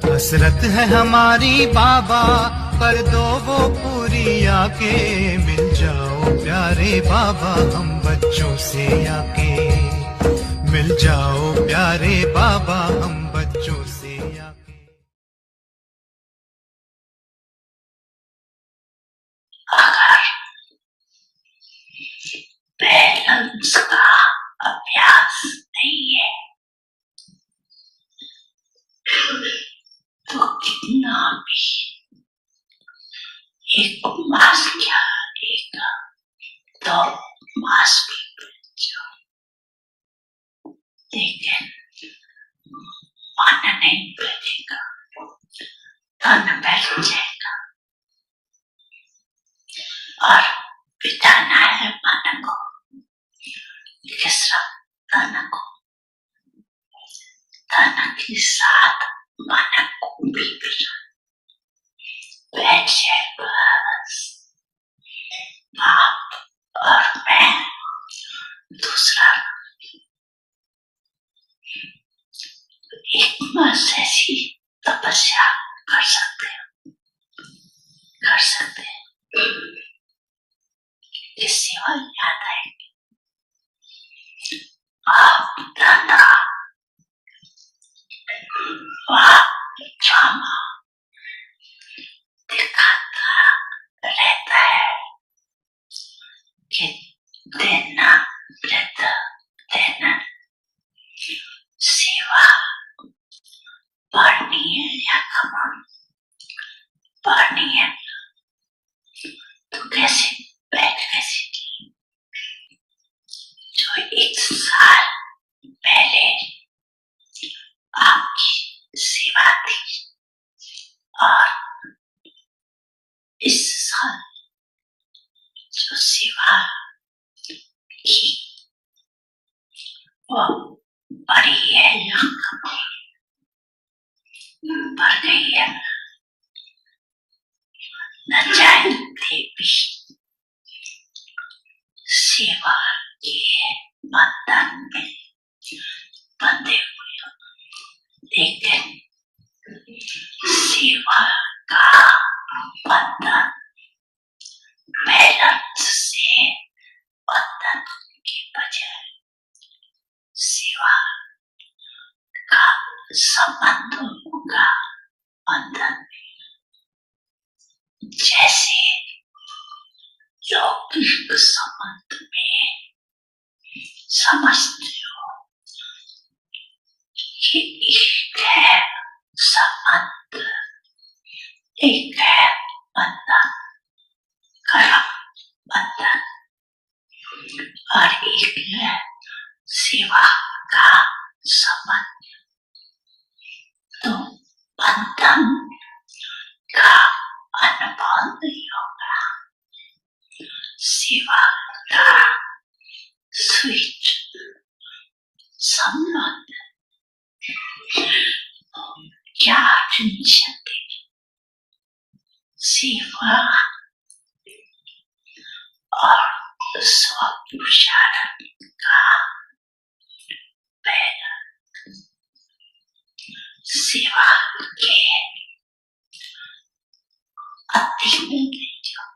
हसरत है हमारी बाबा, कर दो वो पूरी आके। मिल जाओ प्यारे बाबा हम बच्चों से आके। मिल जाओ प्यारे बाबा हम बच्चों से आके। अगर बैलेंस का अभ्यास नहीं है तो कितना भी एक मास क्या एक दो मास भी बन जाओ, लेकिन मन नहीं बैठेगा, तन बैठ जाएगा। और बिठाना है मन को, किस तन को, तन के साथ मन को भी बैठ जाए। बस आप और मैं, दूसरा एक मास ऐसी तपस्या कर सकते हैं, कर सकते हैं। इससे वह याद आएगी आप धंधा ड्रामा दिखाता रहता है कि देना व्रत देना सेवा पढ़नी है या कमानी पढ़नी है, तो कैसे बैठ कैसे जो एक साल पहले आपकी सेवा थी और इस साल जो सेवा की वो बढ़ी है या कम बढ़ गई है, न जानते भी सेवा के बंधन में बंधे हुए, लेकिन सेवा का बंधन बैलेंस से बंधन की बजाय सेवा का संबंधों का बंधन। जैसे लौकिक संबंध में समझते हो कि एक है संबंध, एक है बंधन, कर्म बंधन, और एक है सेवा का संबंध। तो बंधन का अनुभव नहीं होगा, सेवा का स्वीट संबंध। क्या टेंशन सेवा और स्वपुरुषार्थ का बैलेंस, सेवा के अति में नहीं जाओ।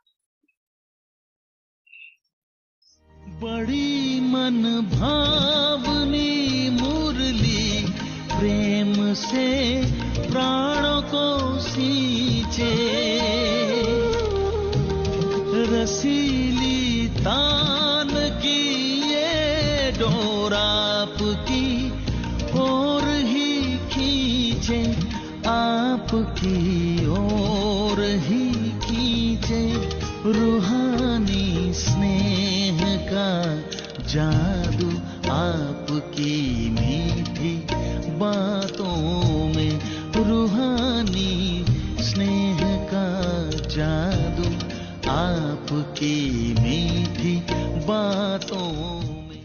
बड़ी मन भावनी मुरली प्रेम से प्राणों को सींचे, रसीली तान की ये डोर आपकी ओर ही खींचे, आपकी ओर ही खींचे। रूहानी स्नेह का जादू आपकी मीठी बातों में, रूहानी स्नेह का जादू आपकी मीठी बातों में।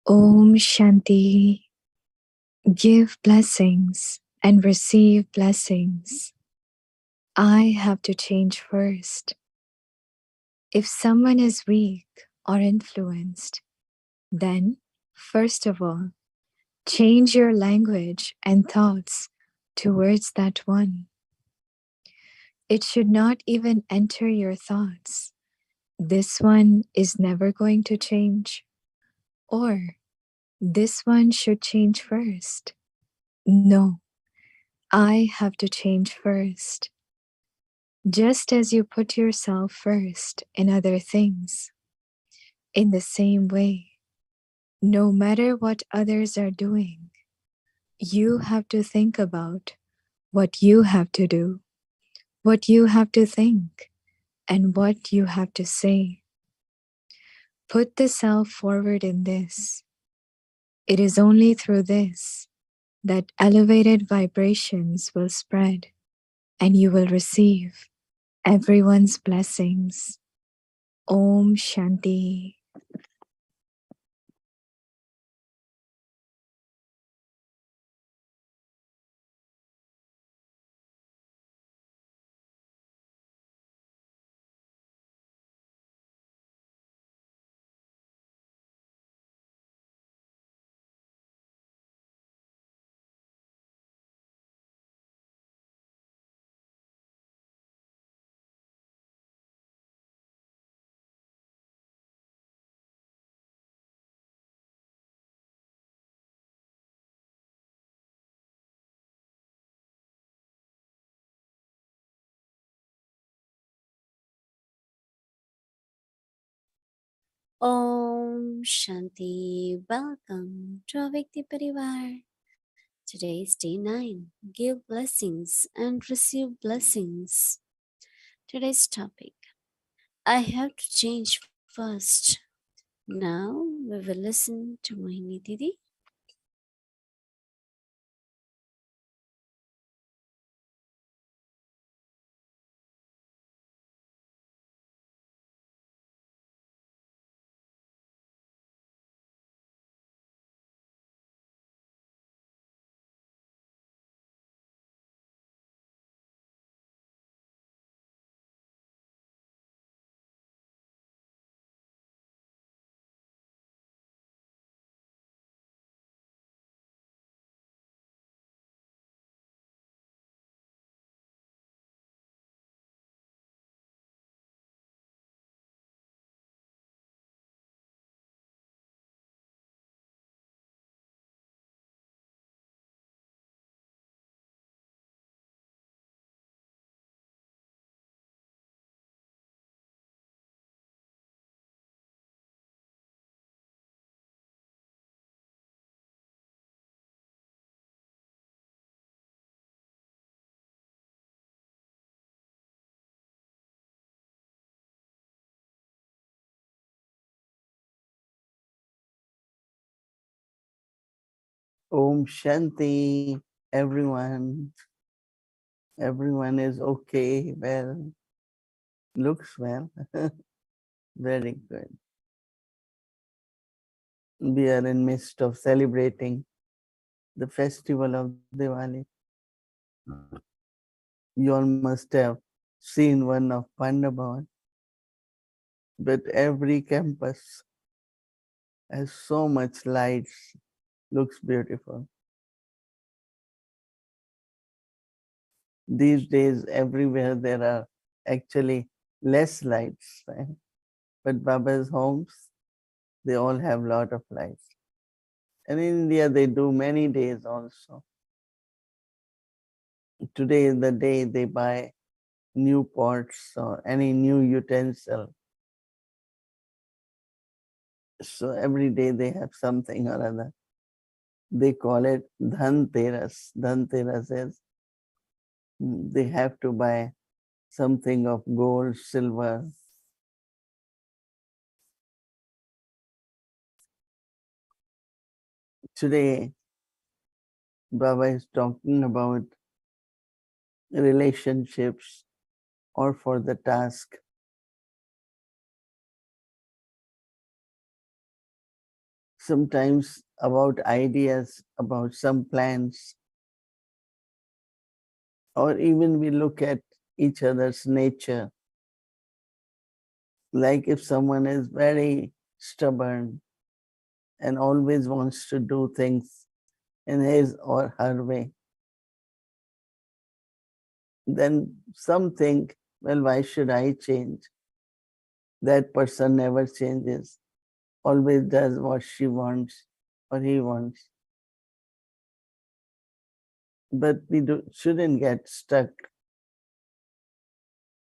Om Shanti. Give blessings and receive blessings. I have to change first. If someone is weak or influenced, then, first of all, change your language and thoughts towards that one. It should not even enter your thoughts. This one is never going to change, or this one should change first. No, I have to change first. Just as you put yourself first in other things, in the same way, no matter what others are doing, you have to think about what you have to do, what you have to think, and what you have to say. Put the self forward in this. It is only through this that elevated vibrations will spread and you will receive everyone's blessings. Om Shanti. Om Shanti. Welcome to Avyakti Parivar. Today is day 9. Give blessings and receive blessings. Today's topic: I have to change first. Now we will listen to Mohini Didi. Om Shanti, everyone. Everyone is okay, well, looks well. Very good. We are in midst of celebrating the festival of Diwali. You all must have seen one of Pandabhavan, but every campus has so much lights, looks beautiful. These days, everywhere there are actually less lights, right? But Baba's homes, they all have lot of lights. And in India, they do many days also. Today is the day they buy new pots or any new utensil. So every day they have something or other. They call it Dhanteras. Dhanteras is they have to buy something of gold, silver. Today, Baba is talking about relationships or for the task. sometimes about ideas, about some plans, or even we look at each other's nature. Like if someone is very stubborn and always wants to do things in his or her way, then some think, well, why should I change? That person never changes, always does what she wants or he wants. But we shouldn't get stuck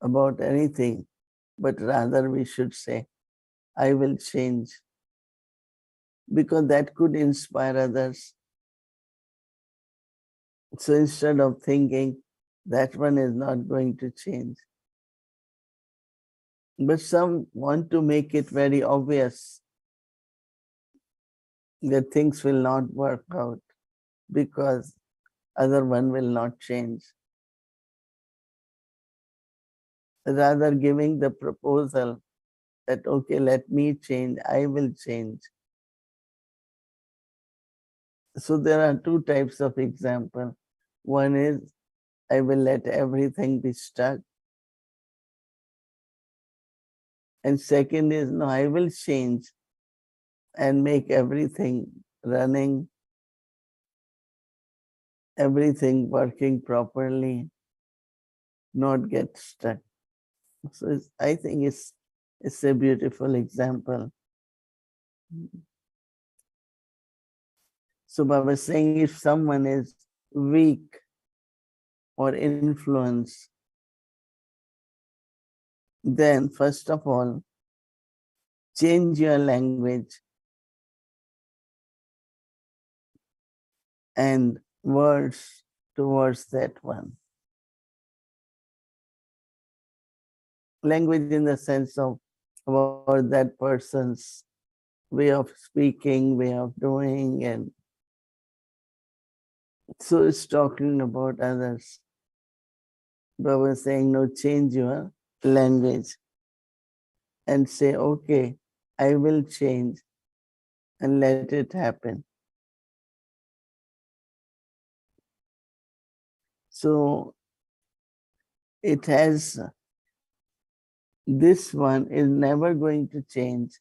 about anything, but rather we should say, I will change, because that could inspire others. So instead of thinking that one is not going to change, but some want to make it very obvious that things will not work out because other one will not change. Rather giving the proposal that, okay, let me change, I will change. So there are two types of example. One is, I will let everything be stuck. And second is, no, I will change and make everything running, everything working properly, not get stuck. So I think it's a beautiful example. So Baba is saying, if someone is weak or influenced, then first of all, change your language and words towards that one. Language in the sense of about that person's way of speaking, way of doing, and so it's talking about others. Baba is saying, no, change your language and say, okay, I will change and let it happen. So it has, this one is never going to change,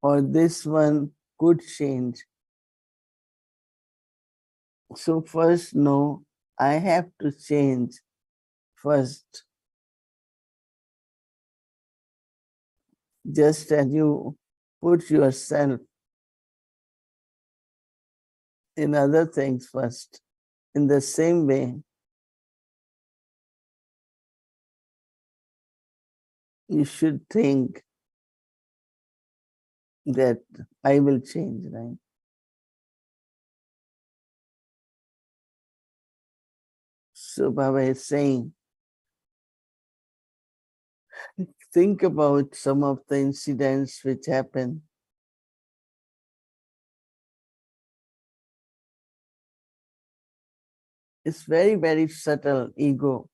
or this one could change. So first, no, I have to change first. Just as you put yourself in other things first, in the same way, you should think that I will change, right? So Baba is saying, think about some of the incidents which happen. It's very, very subtle ego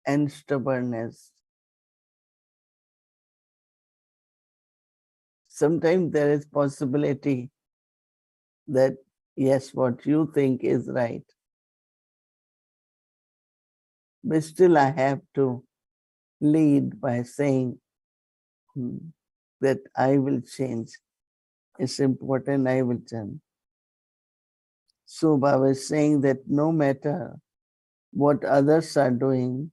and stubbornness. Sometimes there is possibility that, yes, what you think is right, but still I have to lead by saying that I will change. It's important, I will change. So Baba is saying that no matter what others are doing,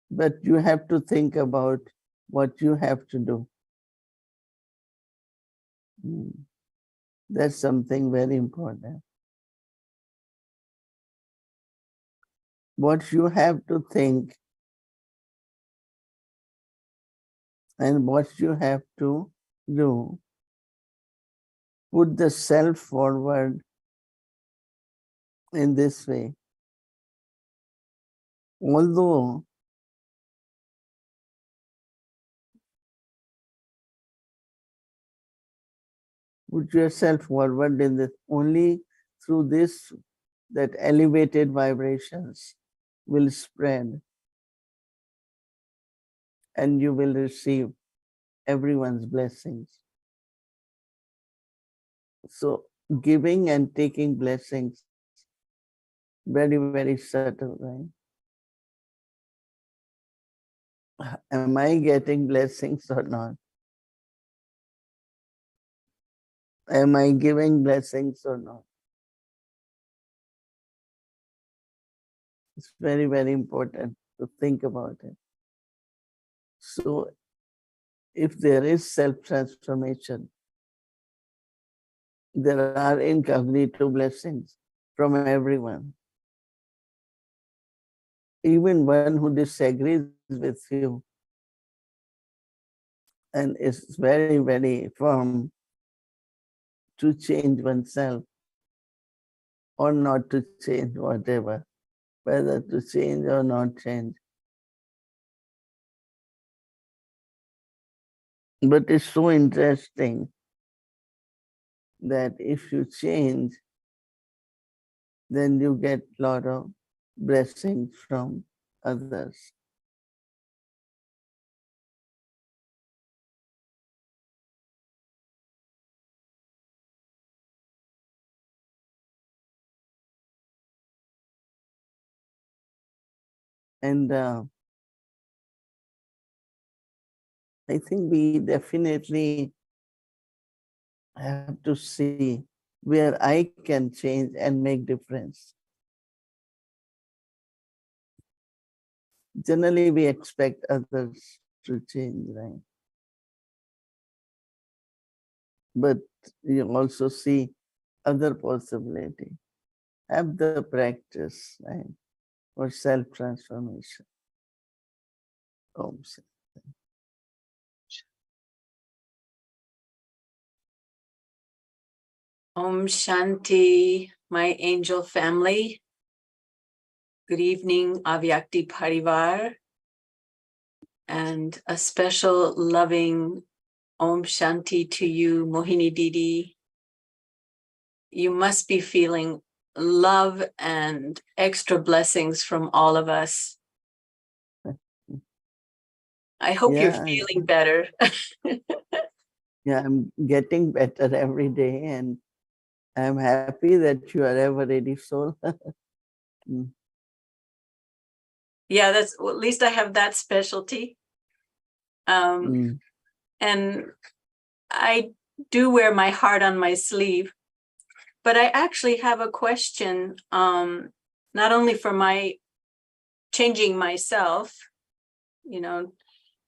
but you have to think about what you have to do. That's something very important. What you have to think and what you have to do, put the self forward in this way. Although put yourself forward in this, only through this that elevated vibrations will spread and you will receive everyone's blessings. So giving and taking blessings, very, very subtle, right? Am I getting blessings or not? Am I giving blessings or not? It's very, very important to think about it. So if there is self-transformation, there are incognito blessings from everyone. Even one who disagrees with you and is very, very firm to change oneself or not to change, whatever, whether to change or not change. But it's so interesting that if you change, then you get a lot of blessings from others. And I think we definitely have to see where I can change and make difference. Generally, we expect others to change, right? But you also see other possibility. Have the practice, right, for self-transformation. Om Shanti. Om Shanti, my angel family. Good evening, Avyakti Parivar, and a special loving Om Shanti to you, Mohini Didi. You must be feeling love and extra blessings from all of us. I hope you're feeling better. Yeah, I'm getting better every day, and I'm happy that you are ever ready soul. Yeah, that's well, at least I have that specialty. And I do wear my heart on my sleeve, but I actually have a question, not only for my changing myself, to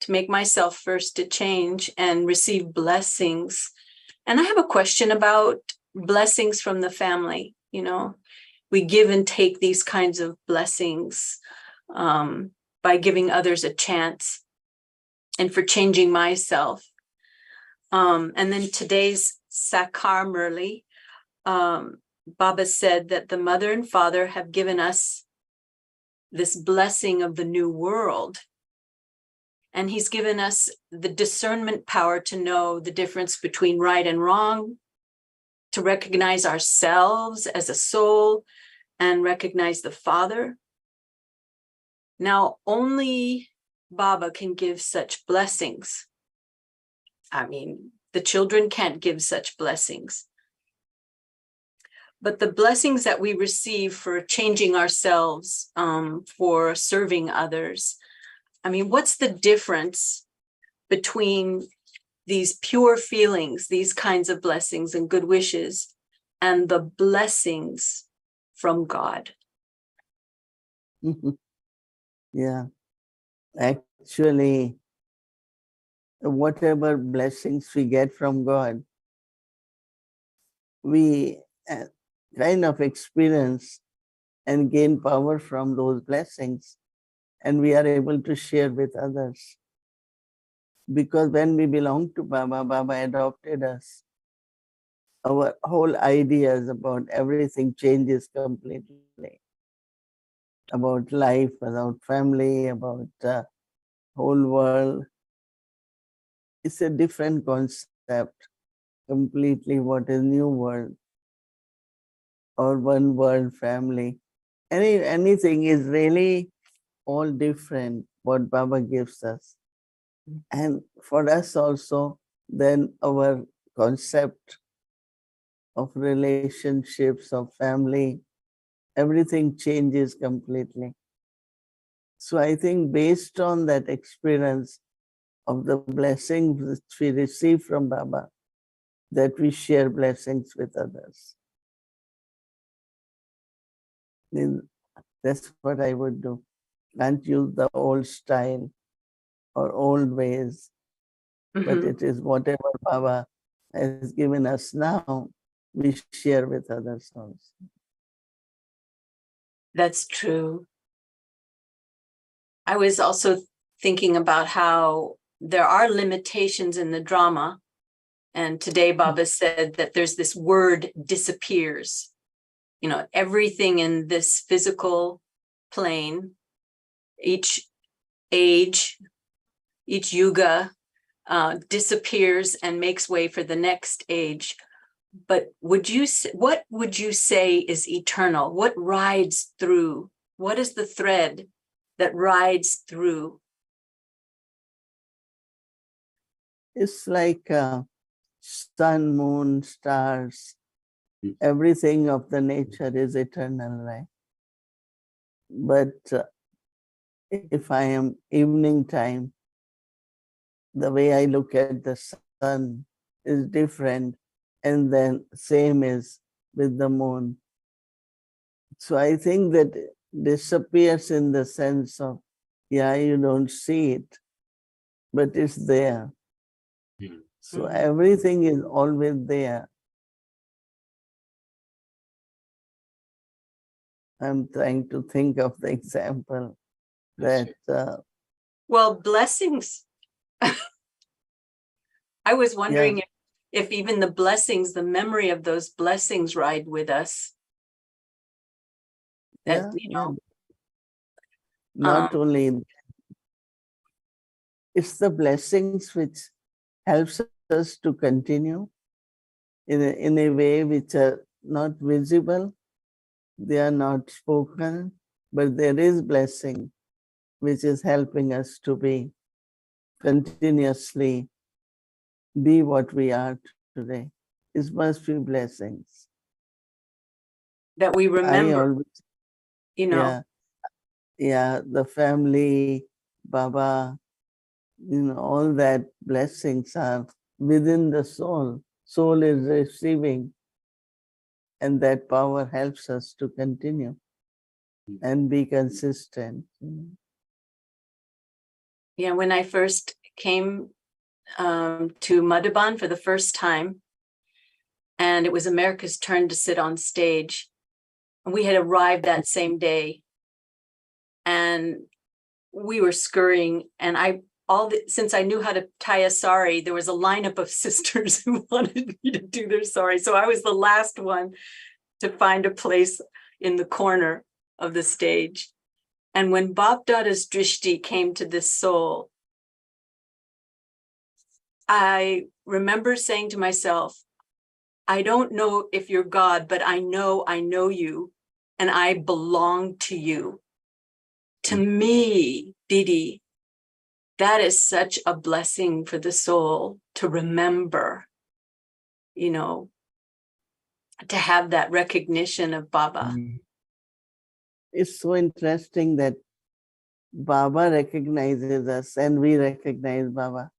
make myself first to change and receive blessings. And I have a question about blessings from the family. We give and take these kinds of blessings by giving others a chance and for changing myself. And then today's Sakar Murli, Baba said that the mother and father have given us this blessing of the new world. And he's given us the discernment power to know the difference between right and wrong, to recognize ourselves as a soul and recognize the Father. Now, only Baba can give such blessings. I mean, the children can't give such blessings. But the blessings that we receive for changing ourselves, for serving others, I mean, what's the difference between these pure feelings, these kinds of blessings and good wishes, and the blessings from God? Yeah, actually, whatever blessings we get from God, we kind of experience and gain power from those blessings, and we are able to share with others. Because when we belong to Baba, Baba adopted us. Our whole ideas about everything changes completely. About life, about family, about the whole world. It's a different concept, completely what is new world or one world family. Anything is really all different what Baba gives us. And for us also, then our concept of relationships, of family, everything changes completely. So I think based on that experience of the blessings which we receive from Baba, that we share blessings with others. That's what I would do. Can't use the old style or old ways, but Mhm. it is whatever Baba has given us now, we share with others also. That's true. I was also thinking about how there are limitations in the drama. And today Baba said that there's this word disappears. You know, everything in this physical plane, each age, each yuga disappears and makes way for the next age. But what would you say is eternal? What rides through? What is the thread that rides through? It's like sun, moon, stars, everything of the nature is eternal, right? But if I am evening time, the way I look at the sun is different, and then same is with the moon. So I think that disappears in the sense of, yeah, you don't see it, but it's there. So everything is always there. I'm trying to think of the example that Well, blessings. I was wondering if even the blessings, the memory of those blessings ride with us. That, not only it's the blessings which helps us to continue in a way which are not visible, they are not spoken, but there is blessing which is helping us to be continuously be what we are today. It must be blessings. that we I remember, always, yeah, the family, Baba, all that blessings are within the soul. Soul is receiving, and that power helps us to continue and be consistent. Yeah, when I first came to Madhuban for the first time, and it was America's turn to sit on stage. And we had arrived that same day, and we were scurrying. And since I knew how to tie a sari, there was a lineup of sisters who wanted me to do their sari. So I was the last one to find a place in the corner of the stage. And when Bap Dada's drishti came to this soul, I remember saying to myself, I don't know if you're God, but I know you, and I belong to you. To me, Didi, that is such a blessing for the soul to remember, to have that recognition of Baba. It's so interesting that Baba recognizes us and we recognize Baba.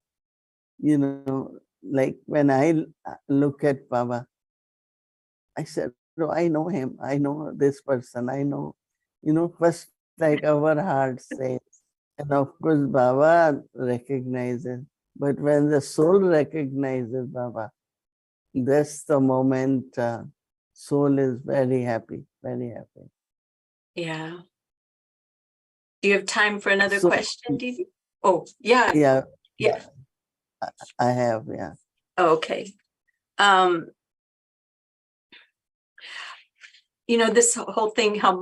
Like when I look at Baba, I said, oh, I know him. I know this person. I know, first like our heart says. And of course, Baba recognizes. But when the soul recognizes Baba, that's the moment soul is very happy, very happy. Yeah. Do you have time for another So, question, Didi? Oh, yeah. Yeah. I have, yeah. Okay. This whole thing, how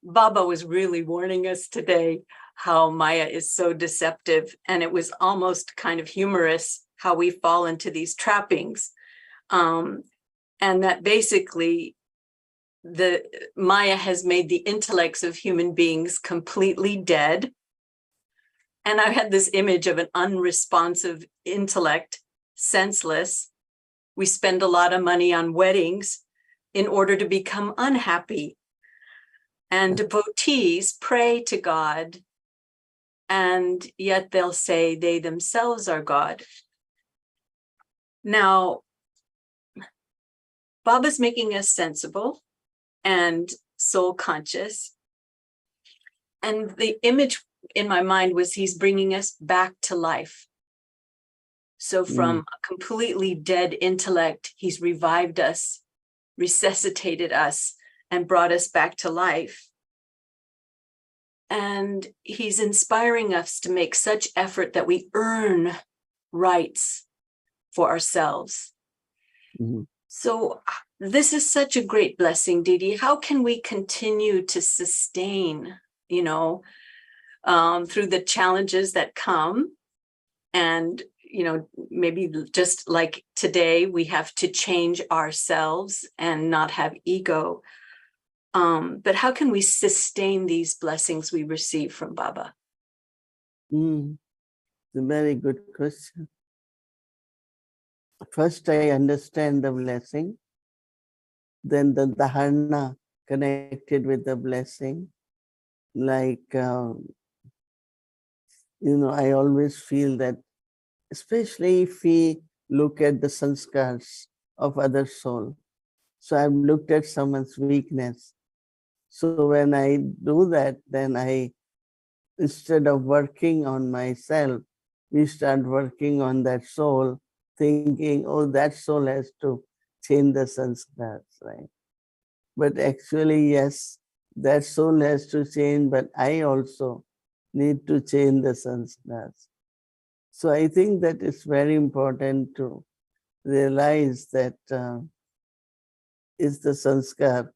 Baba was really warning us today, how Maya is so deceptive, and it was almost kind of humorous how we fall into these trappings. And that basically the Maya has made the intellects of human beings completely dead. And I had this image of an unresponsive intellect, senseless. We spend a lot of money on weddings in order to become unhappy. And devotees pray to God, and yet they'll say they themselves are God. Now, Baba's making us sensible and soul conscious. And the image in my mind was he's bringing us back to life. So from a completely dead intellect, he's revived us, resuscitated us, and brought us back to life. And he's inspiring us to make such effort that we earn rights for ourselves. Mhm. So this is such a great blessing, Didi. How can we continue to sustain, through the challenges that come? And, maybe just like today, we have to change ourselves and not have ego. But how can we sustain these blessings we receive from Baba? It's a very good question. First, I understand the blessing, then the dharma connected with the blessing. Like, I always feel that, especially if we look at the sanskars of other soul. So I've looked at someone's weakness. So when I do that, then instead of working on myself, we start working on that soul, thinking, oh, that soul has to change the sanskars, right? But actually, yes, that soul has to change, but I also need to change the sanskars. So I think that it's very important to realize that is the sanskar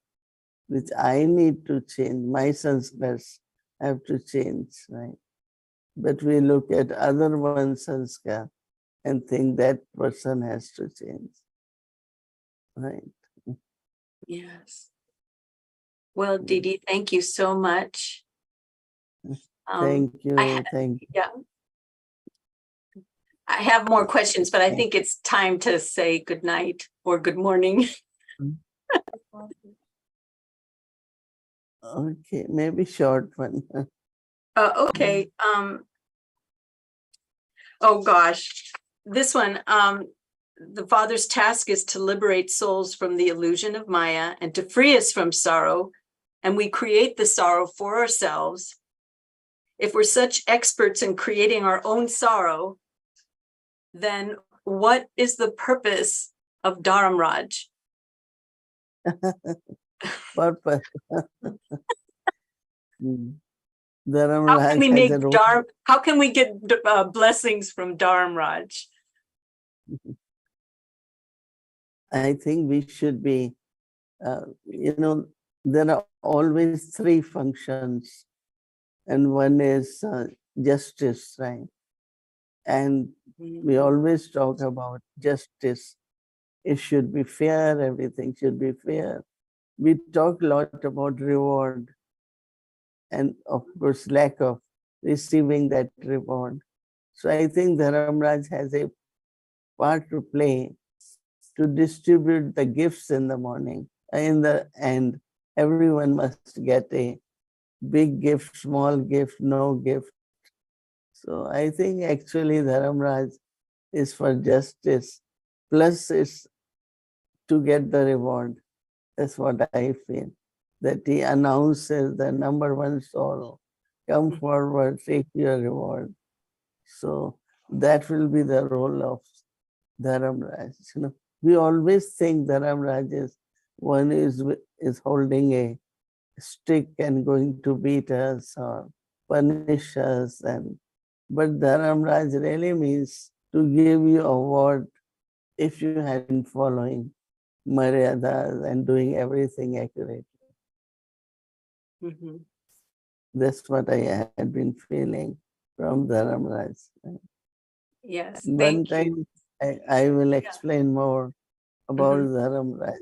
which I need to change. My sanskars have to change, right? But we look at other one's sanskar and think that person has to change, right? Yes. Well, Didi, thank you so much. Thank you, thank you. Yeah. I have more questions, but I think it's time to say good night or good morning. Okay, maybe short one. Okay. Oh gosh, this one. The Father's task is to liberate souls from the illusion of Maya and to free us from sorrow. And we create the sorrow for ourselves. If we're such experts in creating our own sorrow, then what is the purpose of Dharamraj? Purpose. How can we has make a role. How can we get blessings from Dharamraj? I think we should be, there are always three functions, and one is justice, right? And we always talk about justice. It should be fair, everything should be fair. We talk a lot about reward and, of course, lack of receiving that reward. So I think Dharamraj has a part to play to distribute the gifts in the morning. In the end, everyone must get a big gift, small gift, no gift. So I think actually Dharamraj is for justice, plus it's to get the reward. That's what I feel. That he announces the number one soul, come forward, take your reward. So that will be the role of Dharamraj. We always think Dharamraj is one is holding a stick and going to beat us or punish us, but Dharamraj really means to give you a word if you have been following Maryadas and doing everything accurately. Mm-hmm. That's what I had been feeling from Dharamraj. Yes, One thank you. time I will explain more about Dharamraj.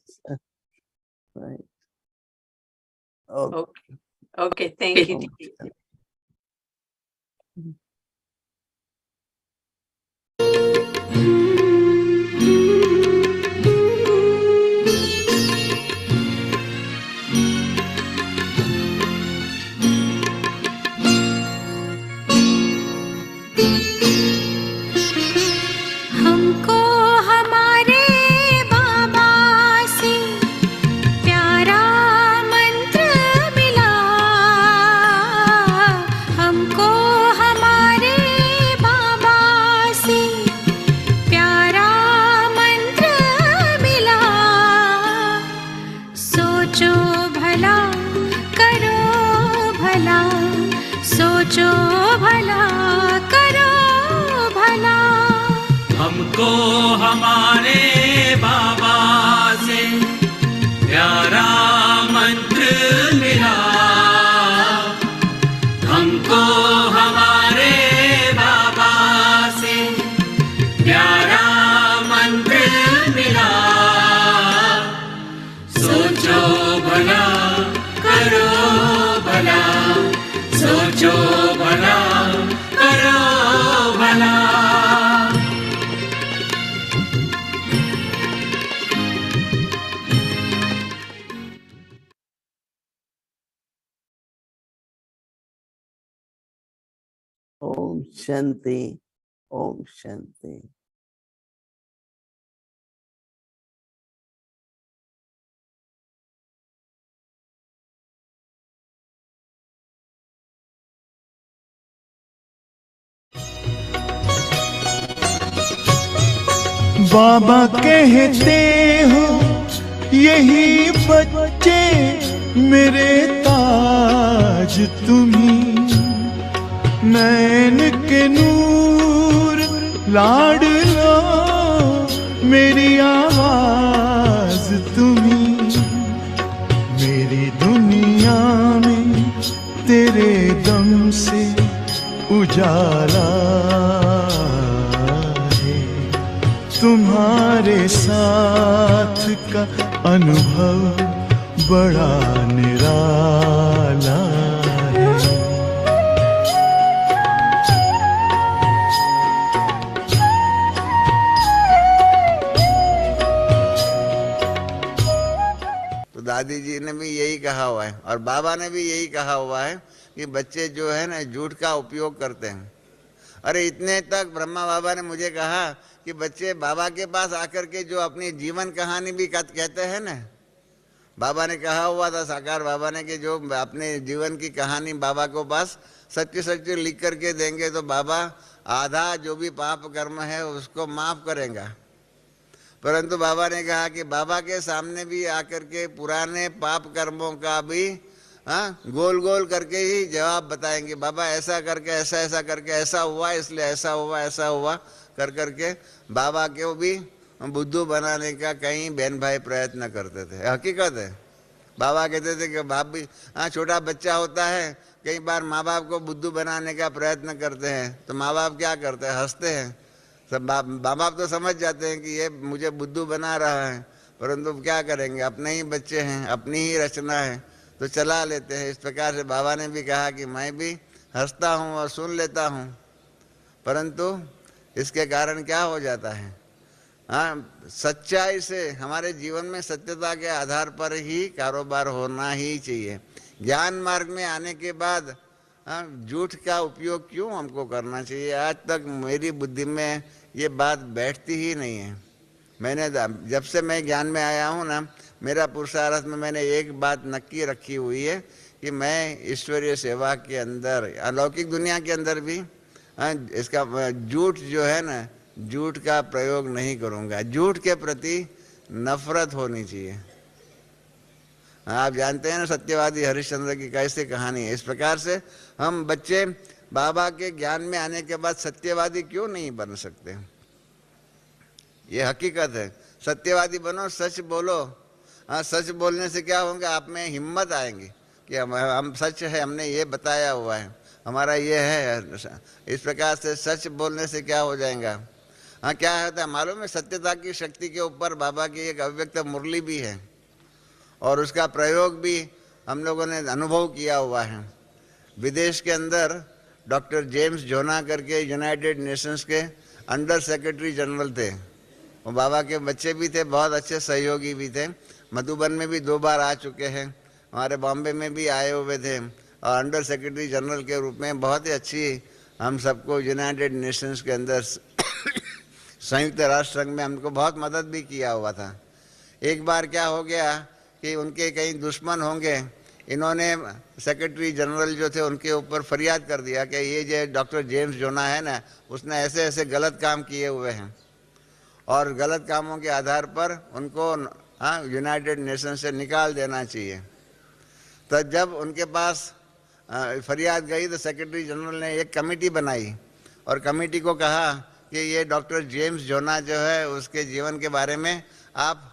Right. Okay, thank you. Okay. हमको हमारे बाबा से प्यारा मंत्र मिला, हमको हमारे बाबा से प्यारा मंत्र मिला। सोचो भला करो भला, सोचो भला करो भला। Om Shanti, Om Shanti. बाबा कहते हो यही बच्चे मेरे ताज तुम्ही, नैन के नूर लाडलो मेरी आवाज तुम्ही, मेरी दुनिया में तेरे दम से उजाला है, तुम्हारे साथ का अनुभव बड़ा निराला है। तो दादी जी ने भी यही कहा हुआ है और बाबा ने भी यही कहा हुआ है कि बच्चे जो है ना झूठ का उपयोग करते हैं। अरे इतने तक ब्रह्मा बाबा ने मुझे कहा कि बच्चे बाबा के पास आकर के जो अपनी जीवन कहानी भी कहते हैं ना, बाबा ने कहा हुआ था साकार बाबा ने कि जो अपने जीवन की कहानी बाबा को पास सच्चे सच्चे लिख करके देंगे तो बाबा आधा जो भी पाप कर्म है उसको माफ करेगा। परंतु बाबा ने कहा कि बाबा के सामने भी आकर के पुराने पाप कर्मों का भी गोल गोल करके ही जवाब बताएंगे। बाबा ऐसा करके ऐसा ऐसा करके ऐसा हुआ इसलिए ऐसा हुआ कर करके बाबा को भी बुद्धू बनाने का कई बहन भाई प्रयत्न करते थे। हकीकत है, बाबा कहते थे कि बाप भी छोटा बच्चा होता है, कई बार माँ बाप को बुद्धू बनाने का प्रयत्न करते हैं तो माँ बाप क्या करते हैं, हंसते हैं। सब माँ बाप तो समझ जाते हैं कि ये मुझे बुद्धू बना रहा है, परंतु क्या करेंगे, अपने ही बच्चे हैं, अपनी ही रचना है तो चला लेते हैं। इस प्रकार से बाबा ने भी कहा कि मैं भी हंसता हूँ और सुन लेता हूँ, परंतु इसके कारण क्या हो जाता है, सच्चाई से हमारे जीवन में सत्यता के आधार पर ही कारोबार होना ही चाहिए। ज्ञान मार्ग में आने के बाद झूठ का उपयोग क्यों हमको करना चाहिए, आज तक मेरी बुद्धि में ये बात बैठती ही नहीं है। मैंने जब से मैं ज्ञान में आया हूँ ना, मेरा पुरुषार्थ में मैंने एक बात नक्की रखी हुई है कि मैं ईश्वरीय सेवा के अंदर, अलौकिक दुनिया के अंदर भी इसका झूठ जो है ना, झूठ का प्रयोग नहीं करूँगा। झूठ के प्रति नफरत होनी चाहिए। आप जानते हैं ना सत्यवादी हरिश्चंद्र की कैसे कहानी है। इस प्रकार से हम बच्चे बाबा के ज्ञान में आने के बाद सत्यवादी क्यों नहीं बन सकते, ये हकीकत है। सत्यवादी बनो, सच बोलो। सच बोलने से क्या होगा, आप में हिम्मत आएंगी कि हम सच है, हमने ये बताया हुआ है, हमारा ये है। इस प्रकार से सच बोलने से क्या हो जाएगा, क्या होता है मालूम है, सत्यता की शक्ति के ऊपर बाबा की एक अव्यक्त मुरली भी है और उसका प्रयोग भी हम लोगों ने अनुभव किया हुआ है। विदेश के अंदर डॉक्टर जेम्स जोना करके यूनाइटेड नेशंस के अंडर सेक्रेटरी जनरल थे, वो बाबा के बच्चे भी थे, बहुत अच्छे सहयोगी भी थे। मधुबन में भी 2 बार आ चुके हैं, हमारे बॉम्बे में भी आए हुए थे और अंडर सेक्रेटरी जनरल के रूप में बहुत ही अच्छी हम सबको यूनाइटेड नेशंस के अंदर संयुक्त राष्ट्र संघ में हमको बहुत मदद भी किया हुआ था। एक बार क्या हो गया कि उनके कई दुश्मन होंगे, इन्होंने सेक्रेटरी जनरल जो थे उनके ऊपर फरियाद कर दिया कि ये जो डॉक्टर जेम्स जोना है ना, उसने ऐसे ऐसे गलत काम किए हुए हैं और गलत कामों के आधार पर उनको यूनाइटेड नेशन से निकाल देना चाहिए। तो जब उनके पास फरियाद गई तो सेक्रेटरी जनरल ने एक कमेटी बनाई और कमेटी को कहा कि ये डॉक्टर जेम्स जोना जो है उसके जीवन के बारे में आप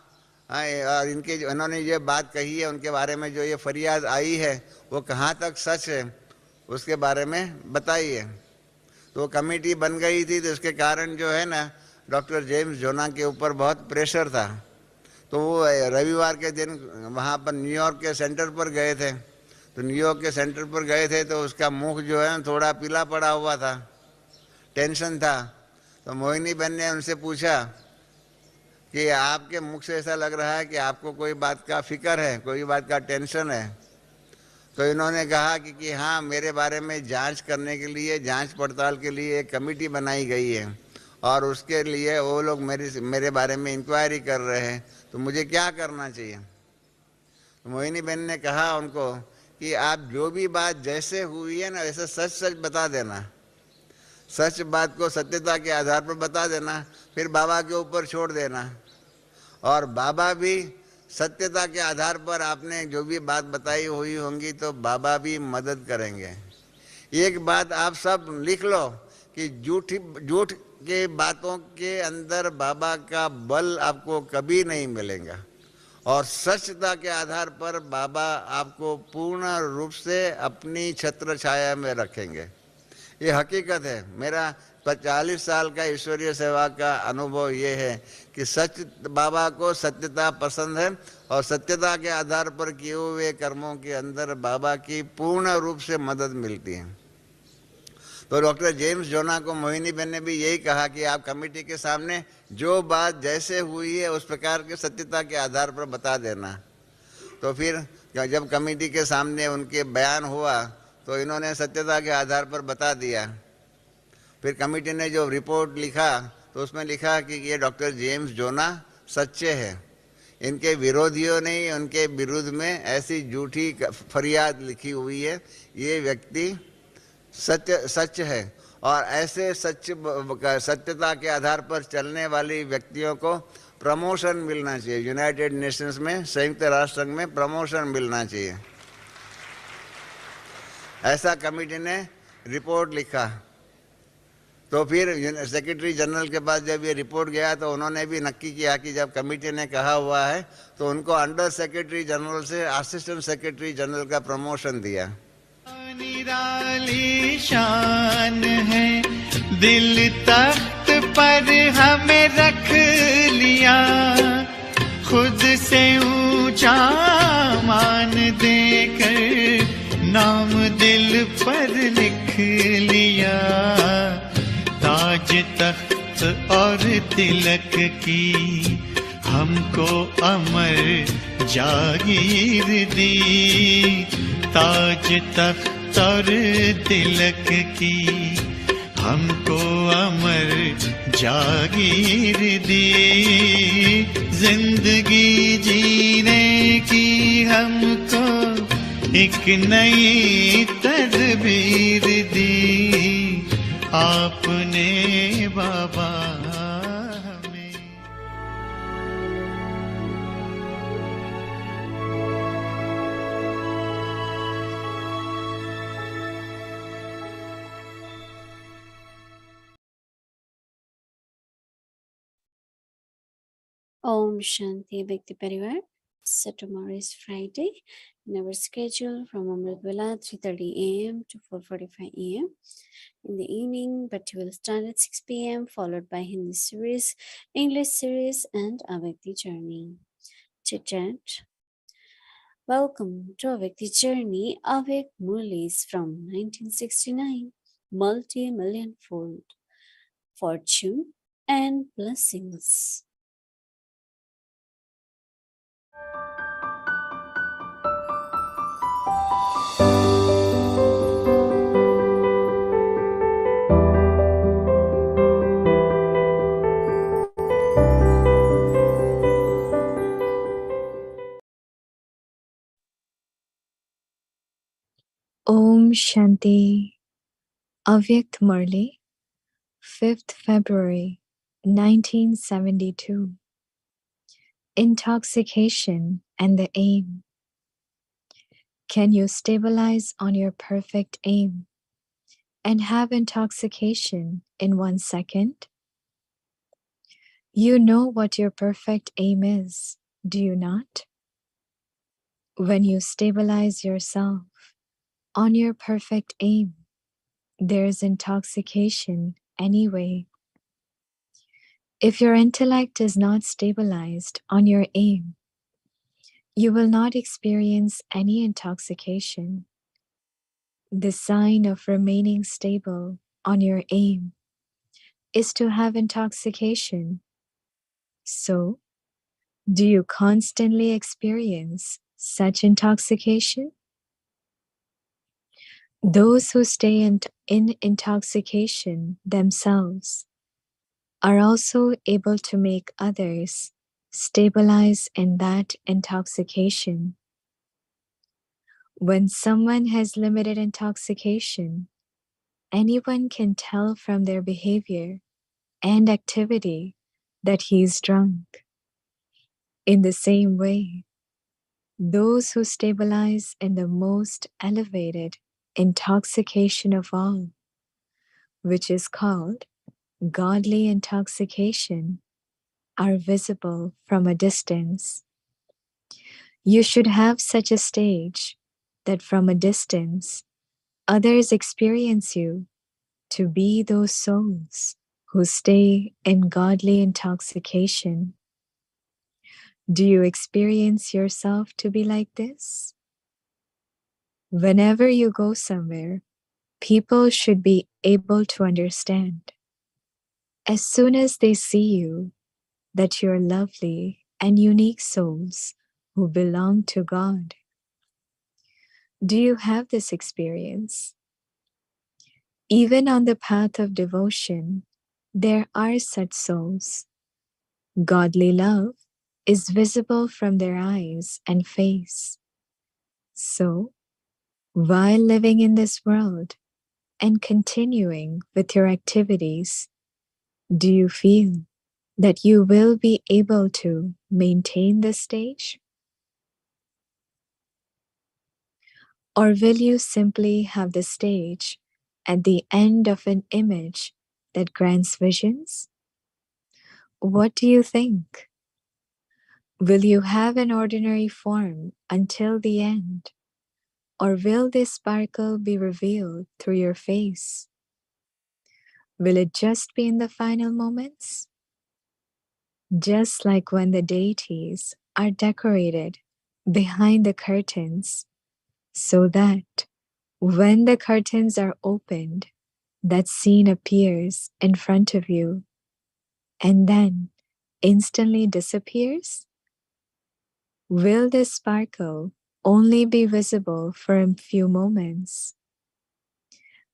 और इनके इन्होंने ये बात कही है, उनके बारे में जो ये फरियाद आई है वो कहाँ तक सच है उसके बारे में बताइए। तो कमेटी बन गई थी, तो उसके कारण जो है ना डॉक्टर जेम्स जोना के ऊपर बहुत प्रेशर था। तो वो रविवार के दिन वहाँ पर न्यूयॉर्क के सेंटर पर गए थे। तो न्यूयॉर्क के सेंटर पर गए थे तो उसका मुख जो है थोड़ा पीला पड़ा हुआ था, टेंशन था। तो मोहिनी बहन ने उनसे पूछा कि आपके मुख से ऐसा लग रहा है कि आपको कोई बात का फिक्र है, कोई बात का टेंशन है। तो इन्होंने कहा कि हाँ, मेरे बारे में जांच करने के लिए, जांच पड़ताल के लिए एक कमेटी बनाई गई है और उसके लिए वो लोग मेरे बारे में इंक्वायरी कर रहे हैं, तो मुझे क्या करना चाहिए। तो मोहिनी बहन ने कहा उनको कि आप जो भी बात जैसे हुई है ना वैसे सच सच बता देना, सच बात को सत्यता के आधार पर बता देना, फिर बाबा के ऊपर छोड़ देना। और बाबा भी सत्यता के आधार पर आपने जो भी बात बताई हुई होंगी तो बाबा भी मदद करेंगे। एक बात आप सब लिख लो कि झूठ के बातों के अंदर बाबा का बल आपको कभी नहीं मिलेगा, और सत्यता के आधार पर बाबा आपको पूर्ण रूप से अपनी छत्र छाया में रखेंगे। ये हकीकत है। मेरा 40 साल का ईश्वरीय सेवा का अनुभव ये है कि सच, बाबा को सत्यता पसंद है और सत्यता के आधार पर किए हुए कर्मों के अंदर बाबा की पूर्ण रूप से मदद मिलती है। तो डॉक्टर जेम्स जोना को मोहिनी बहन ने भी यही कहा कि आप कमेटी के सामने जो बात जैसे हुई है उस प्रकार के सत्यता के आधार पर बता देना। तो फिर जब कमेटी के सामने उनके बयान हुआ तो इन्होंने सत्यता के आधार पर बता दिया। फिर कमेटी ने जो रिपोर्ट लिखा तो उसमें लिखा कि ये डॉक्टर जेम्स जोना सच्चे हैं, इनके विरोधियों ने उनके विरुद्ध में ऐसी झूठी फरियाद लिखी हुई है, ये व्यक्ति सच है। और ऐसे सत्यता के आधार पर चलने वाली व्यक्तियों को प्रमोशन मिलना चाहिए, यूनाइटेड नेशंस में, संयुक्त राष्ट्र संघ में प्रमोशन मिलना चाहिए, ऐसा कमेटी ने रिपोर्ट लिखा। तो फिर सेक्रेटरी जनरल के पास जब ये रिपोर्ट गया तो उन्होंने भी नक्की किया कि जब कमेटी ने कहा हुआ है तो उनको अंडर सेक्रेटरी जनरल से असिस्टेंट सेक्रेटरी जनरल का प्रमोशन दिया। निराली शान है, दिल तख्त पर हमें रख लिया, खुद से ऊंचा मान देकर नाम दिल पर लिख लिया। ताज तख्त और तिलक की हमको अमर जागीर दी, ताज तख्त और तिलक की हमको अमर जागीर दी, जिंदगी जीने की हमको एक नई तदबीर दी, आपने बाबा हमें। Om Shanti Bhakti Parivar. So tomorrow is Friday. In our schedule from Amritwala 3:30 a.m. to 4:45 a.m. in the evening, but we will start at 6 p.m. followed by Hindi series, English series, and Avakti Journey. Chit chat. Welcome to Avakti Journey. Avak Murlis from 1969. Multi-million fold fortune and blessings. Om Shanti. Avyakt Murli, 5th February 1972. Intoxication and the aim. Can you stabilize on your perfect aim and have intoxication in 1 second? You know what your perfect aim is, do you not? When you stabilize yourself on your perfect aim, there's intoxication anyway. If your intellect is not stabilized on your aim, you will not experience any intoxication. The sign of remaining stable on your aim is to have intoxication. So, do you constantly experience such intoxication? Those who stay in intoxication themselves are also able to make others stabilize in that intoxication. When someone has limited intoxication, anyone can tell from their behavior and activity that he is drunk. In the same way, those who stabilize in the most elevated intoxication of all, which is called godly intoxication, are visible from a distance. You should have such a stage that from a distance, others experience you to be those souls who stay in godly intoxication. Do you experience yourself to be like this? Whenever you go somewhere, people should be able to understand, as soon as they see you, that you're lovely and unique souls who belong to God. Do you have this experience? Even on the path of devotion, there are such souls. Godly love is visible from their eyes and face. So, while living in this world and continuing with your activities, do you feel that you will be able to maintain this stage? Or will you simply have the stage at the end of an image that grants visions? What do you think? Will you have an ordinary form until the end? Or will this sparkle be revealed through your face? Will it just be in the final moments? Just like when the deities are decorated behind the curtains, so that when the curtains are opened, that scene appears in front of you and then instantly disappears? Will this sparkle only be visible for a few moments?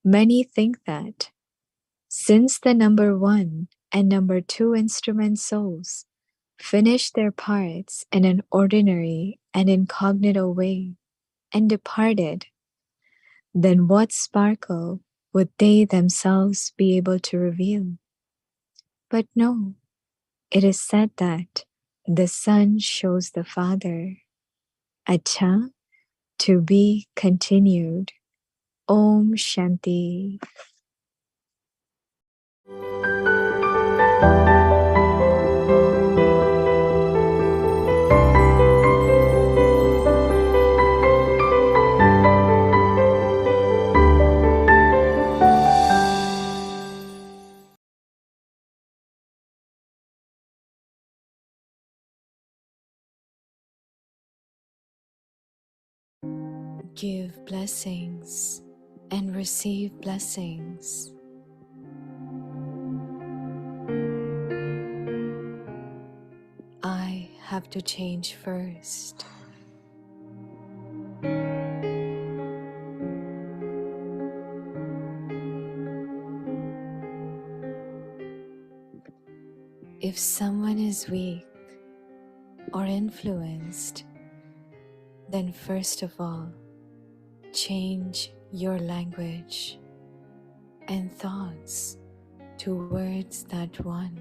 Many think that since the number 1 and number 2 instrument souls finished their parts in an ordinary and incognito way and departed, then what sparkle would they themselves be able to reveal? But no, it is said that the Son shows the Father. Acha, to be continued. Om Shanti. Give blessings and receive blessings. I have to change first. If someone is weak or influenced, then first of all, change your language and thoughts towards that one.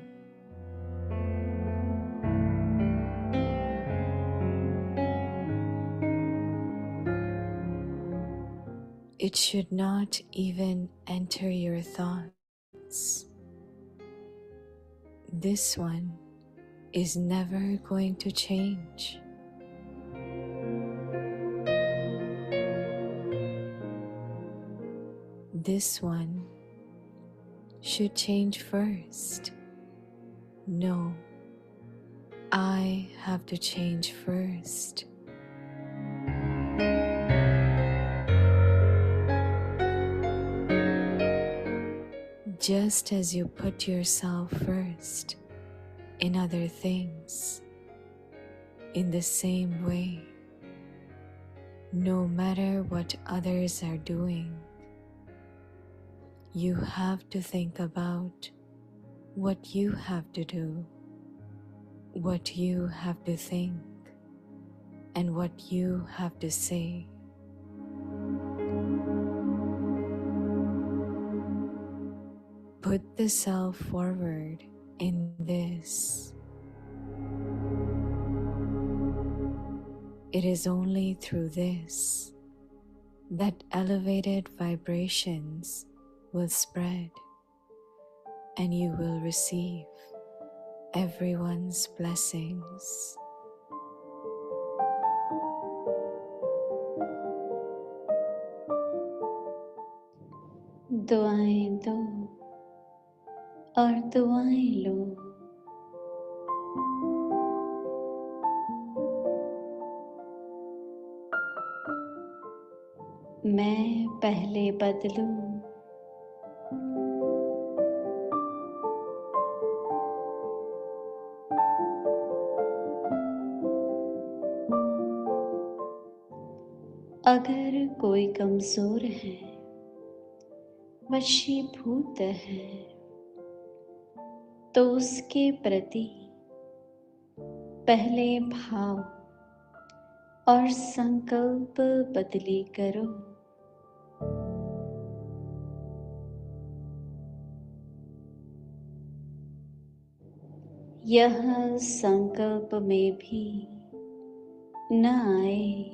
It should not even enter your thoughts. This one is never going to change. This one should change first. No, I have to change first. Just as you put yourself first in other things, in the same way, no matter what others are doing, you have to think about what you have to do, what you have to think, and what you have to say. Put the self forward in this. It is only through this that elevated vibrations will spread and you will receive everyone's blessings. दुआएं दो और दुआएं लो। मैं पहले बदलूं, अगर कोई कमजोर है, वशीभूत है, तो उसके प्रति पहले भाव और संकल्प बदली करो। यह संकल्प में भी न आए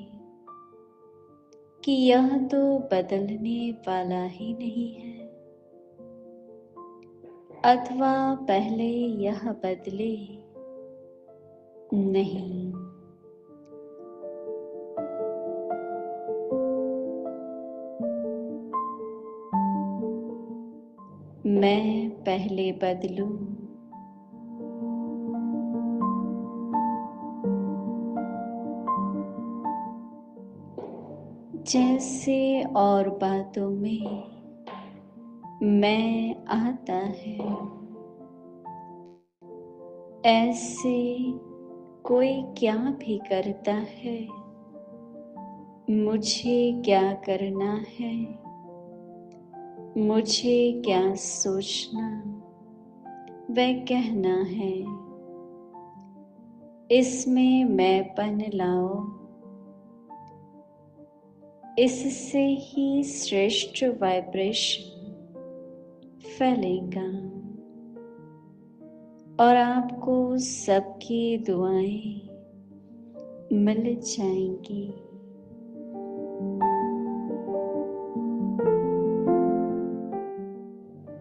कि यह तो बदलने वाला ही नहीं है, अथवा पहले यह बदले नहीं। मैं पहले बदलूं, जैसे और बातों में मैं आता है, ऐसे कोई क्या भी करता है, मुझे क्या करना है, मुझे क्या सोचना व कहना है, इसमें मैंपन लाओ। इससे ही श्रेष्ठ वाइब्रेशन फैलेगा और आपको सबकी दुआएं मिल जाएंगी।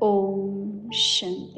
ओम शांति।